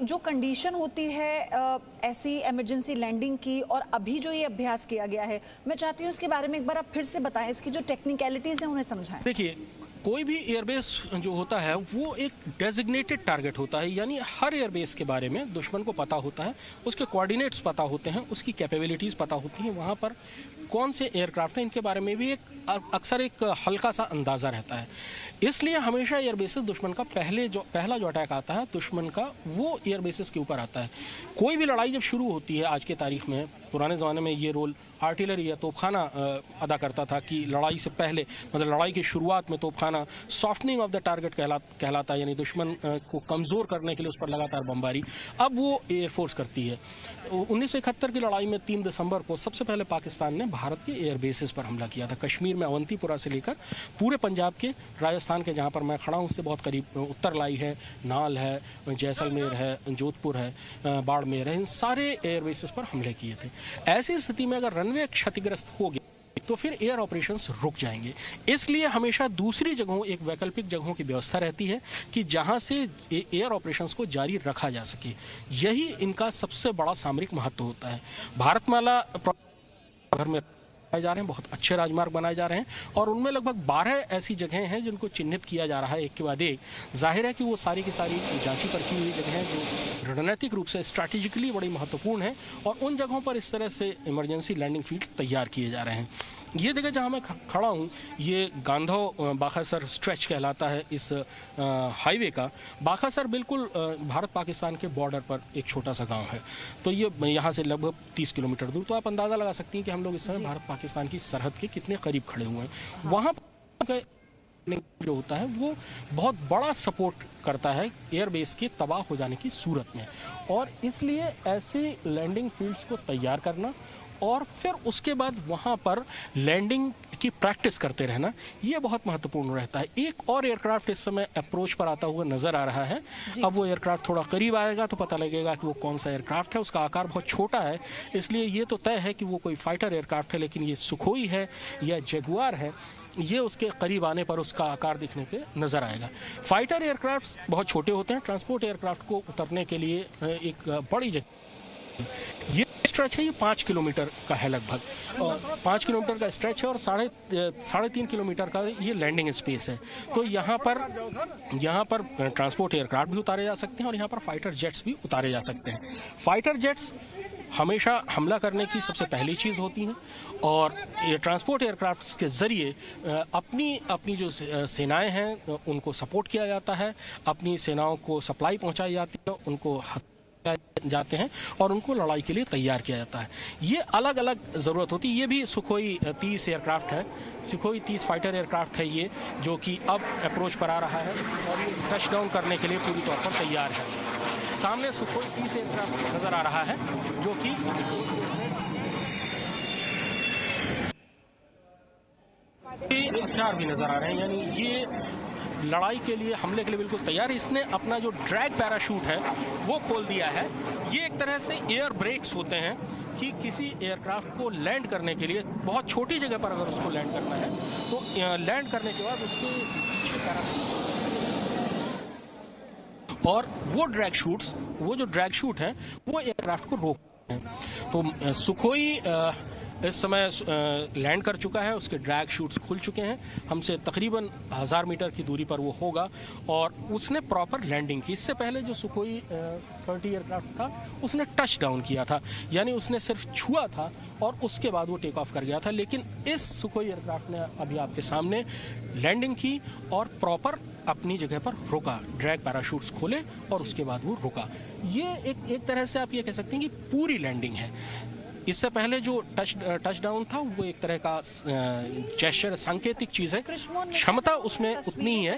जो कंडीशन होती है ऐसी इमरजेंसी लैंडिंग की और अभी जो ये अभ्यास किया गया है, मैं चाहती हूँ इसके बारे में एक बार आप फिर से बताएं, इसकी जो टेक्निकलिटीज हैं उन्हें समझाएं। देखिए, कोई भी एयरबेस जो होता है वो एक डेजिग्नेटेड टारगेट होता है, यानी हर एयरबेस के बारे में दुश्मन को पता होता है, उसके कोऑर्डिनेट्स पता होते हैं, उसकी कैपेबिलिटीज़ पता होती हैं, वहाँ पर कौन से एयरक्राफ्ट हैं इनके बारे में भी अक्सर एक हल्का सा अंदाज़ा रहता है। इसलिए हमेशा एयरबेसेस दुश्मन का पहला जो अटैक आता है दुश्मन का, वो एयरबेसेस के ऊपर आता है। कोई भी लड़ाई जब शुरू होती है आज के तारीख में, पुराने ज़माने में ये रोल आर्टिलरी या तोपखाना अदा करता था कि लड़ाई से पहले, मतलब लड़ाई की शुरुआत में तोपखाना सॉफ्टनिंग ऑफ द टारगेट कहलाता है, यानी दुश्मन को कमज़ोर करने के लिए उस पर लगातार बमबारी। अब वो एयरफोर्स करती है। 1971 की लड़ाई में 3 दिसंबर को सबसे पहले पाकिस्तान ने भारत के एयरबेसेस पर हमला किया था। कश्मीर में अवंतीपुरा से लेकर पूरे पंजाब के, राजस्थान के जहाँ पर मैं खड़ा हूँ उससे बहुत करीब उत्तरलाई है, नाल है, जैसलमेर है, जोधपुर है, बाड़मेर है, इन सारे एयरबेसेस पर हमले किए थे। ऐसी स्थिति में अगर रनवे क्षतिग्रस्त हो गया तो फिर एयर ऑपरेशंस रुक जाएंगे। इसलिए हमेशा दूसरी जगहों, एक वैकल्पिक जगहों की व्यवस्था रहती है कि जहां से एयर ऑपरेशंस को जारी रखा जा सके। यही इनका सबसे बड़ा सामरिक महत्व होता है। भारतमाला भर में बनाए जा रहे हैं, बहुत अच्छे राजमार्ग बनाए जा रहे हैं और उनमें लगभग 12 ऐसी जगहें हैं जिनको चिन्हित किया जा रहा है एक के बाद एक। जाहिर है कि वो सारी की सारी जांची परखी हुई जगह हैं जो रणनीतिक रूप से स्ट्रैटेजिकली बड़ी महत्वपूर्ण है और उन जगहों पर इस तरह से इमरजेंसी लैंडिंग फील्ड्स तैयार किए जा रहे हैं। ये जगह जहाँ मैं खड़ा हूँ, ये गांधव बाखासर स्ट्रेच कहलाता है इस हाईवे का। बाखासर बिल्कुल भारत पाकिस्तान के बॉर्डर पर एक छोटा सा गांव है। तो ये यहाँ से लगभग 30 किलोमीटर दूर। तो आप अंदाज़ा लगा सकती हैं कि हम लोग इस समय भारत पाकिस्तान की सरहद के कितने करीब खड़े हुए हैं। वहाँ पर जो होता है वो बहुत बड़ा सपोर्ट करता है एयरबेस के तबाह हो जाने की सूरत में, और इसलिए ऐसे लैंडिंग फील्ड्स को तैयार करना और फिर उसके बाद वहाँ पर लैंडिंग की प्रैक्टिस करते रहना, ये बहुत महत्वपूर्ण रहता है। एक और एयरक्राफ्ट इस समय अप्रोच पर आता हुआ नज़र आ रहा है। अब वो एयरक्राफ्ट थोड़ा करीब आएगा तो पता लगेगा कि वो कौन सा एयरक्राफ्ट है। उसका आकार बहुत छोटा है, इसलिए ये तो तय है कि वो कोई फाइटर एयरक्राफ्ट है, लेकिन ये सुखोई है या जगुआर है, ये उसके करीब आने पर उसका आकार दिखने पे नज़र आएगा। फाइटर एयरक्राफ्ट बहुत छोटे होते हैं। ट्रांसपोर्ट एयरक्राफ्ट को उतरने के लिए एक बड़ी जगह, ये स्ट्रेच है, ये 5 किलोमीटर का है लगभग, और 5 किलोमीटर का स्ट्रेच है और 3.5 किलोमीटर का ये लैंडिंग स्पेस है। तो यहाँ पर ट्रांसपोर्ट एयरक्राफ्ट भी उतारे जा सकते हैं और यहाँ पर फाइटर जेट्स भी उतारे जा सकते हैं। फाइटर जेट्स हमेशा हमला करने की सबसे पहली चीज़ होती हैं और ये ट्रांसपोर्ट एयरक्राफ्ट के ज़रिए अपनी जो सेनाएं हैं उनको सपोर्ट किया जाता है, अपनी सेनाओं को सप्लाई पहुंचाई जाती है, उनको जाते हैं और उनको लड़ाई के लिए तैयार किया जाता है। ये अलग अलग ज़रूरत होती है। ये भी सुखोई 30 एयरक्राफ्ट है, सुखोई 30 फाइटर एयरक्राफ्ट है ये, जो कि अब अप्रोच पर आ रहा है और ये टच डाउन करने के लिए पूरी तौर पर तैयार है। सामने सुखोई 30 एयरक्राफ्ट नज़र आ रहा है जो कि हथियार भी नज़र आ रहे हैं, यानी ये लड़ाई के लिए, हमले के लिए बिल्कुल तैयार है। इसने अपना जो ड्रैग पैराशूट है वो खोल दिया है। ये एक तरह से एयर ब्रेक्स होते हैं कि किसी एयरक्राफ्ट को लैंड करने के लिए, बहुत छोटी जगह पर अगर उसको लैंड करना है तो लैंड करने के बाद उसके और वो जो ड्रैग शूट है वो एयरक्राफ्ट को रोकते हैं। तो सुखोई इस समय लैंड कर चुका है, उसके ड्रैग शूट्स खुल चुके हैं। हमसे तकरीबन 1000 मीटर की दूरी पर वो होगा और उसने प्रॉपर लैंडिंग की। इससे पहले जो सुखोई 30 एयरक्राफ्ट था उसने टच डाउन किया था, यानी उसने सिर्फ छुआ था और उसके बाद वो टेक ऑफ कर गया था। लेकिन इस सुखोई एयरक्राफ्ट ने अभी आपके सामने लैंडिंग की और प्रॉपर अपनी जगह पर रुका, ड्रैग पैराशूट्स खोले और उसके बाद वो रुका। ये एक तरह से आप ये कह सकते हैं कि पूरी लैंडिंग है। इससे पहले जो टच डाउन था वो एक तरह का जेस्चर, सांकेतिक चीज़ है, क्षमता उसमें उतनी ही है।